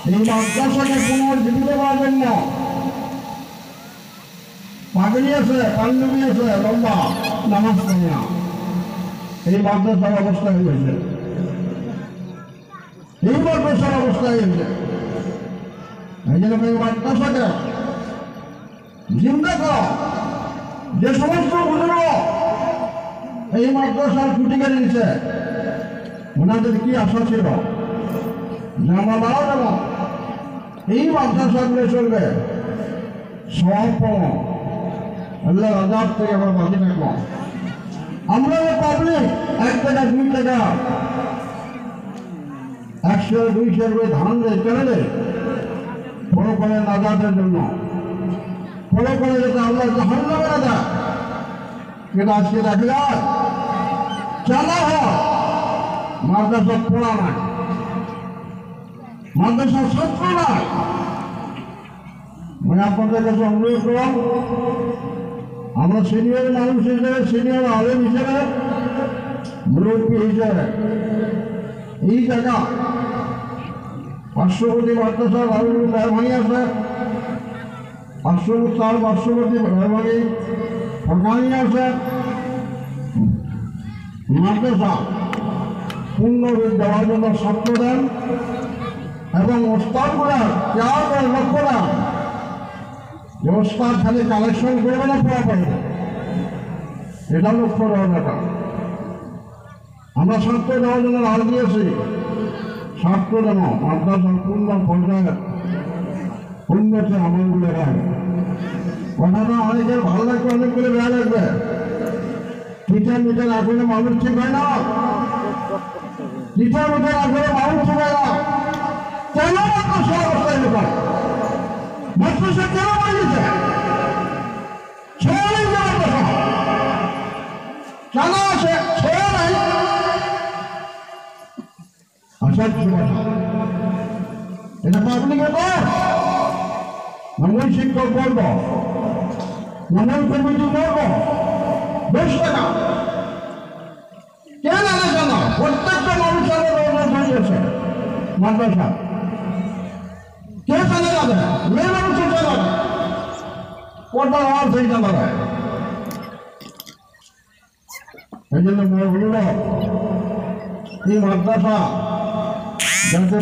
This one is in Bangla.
এই মাদ্রাসাকে পুনর্জীবিত করার জন্য পাগড়ি আছে, পাঞ্জাবি আছে, লম্বা নামাজ পড়ে না, এই মাদ্রাসার অবস্থা হয়েছে, এই মাদ্রাসার অবস্থা হয়েছে। এই জন্য এই মাদ্রাসাকে জিন্দা করা, যে সমস্ত বুজুর্গ এই মাদ্রাসার ছুটি কেড়ে নিচ্ছে, ওনাদের কি আশা ছিল যে আমরা যেমন এই মাদ্রাসাগুলো চলবে, সব পাবো, আল্লাহ আজাদ থেকে আমরা বাঁচে থাকবো। আমরা পাবলিক 1 টাকা 2 টাকা 100 200 করে ধান দেয়, কেন দেয়? ফলো করে নাজাতের জন্য, ফলো করে যাতে আল্লাহ জাহান্নামে না যায়। কিন্তু আজকে দেখা যায় চালা হয়, মাদ্রাসা পড়া নাই, মাদ্রাসার ছাত্র নাই। মানে আপনাদের কাছে অনুরোধ করলাম, আমরা সিনিয়র মানুষ হিসেবে, সিনিয়র আলেম হিসেবে, মুরব্বী হিসেবে এই জায়গা পার্শ্ববর্তী মাদ্রাসা দারুল মেহরবানি আছে, পার্শ্ববর্তী মেহরবানি ফরকানি আছে, মাদ্রাসা পূর্ণরূপ দেওয়ার জন্য ছাত্র দেন এবং ওস্তাদ করে কেয়ার করে লক্ষ্য দেন যে ওস্তাদ খালি কালেকশন করবে না, পড়া পাবে, এটা লক্ষ্য দেওয়ার ব্যাপার। আমরা ছাত্র দেওয়ার জন্য রাজ দিয়েছি, ছাত্র যেন মাদ্রাসার পূর্ণ পর্যায়ে উন্নতি আমলগুলো হয়। কথাটা অনেকের ভালো লাগবে, অনেকগুলো বেড়া লাগবে। টিচার মিটার না করলে মানুষ ঠিক হয় না, টিচার মিটার না করলে মানুষ ঠিক হয় না। কেন মাদ্রাসা অবস্থায় লোকায় মাদ্রাসা কেন বানিয়েছে? ছেড়ে মাদ্রাসা কেন আছে? ছেড়ে নাই আসার ভাষা, এটা পাবলিকের পর মঙ্গল শিক্ষক বলব, মঙ্গল কমিটি বলব, বেশ টাকা কে জানে কেন? প্রত্যেকটা মানুষের হয়েছে মাদ্রাসা, কে জানে যাবে? মেয়ে মানুষের জানা পর্দার আওয়াজ সেই জানা যায়। এই জন্য এই মাদ্রাসা যাতে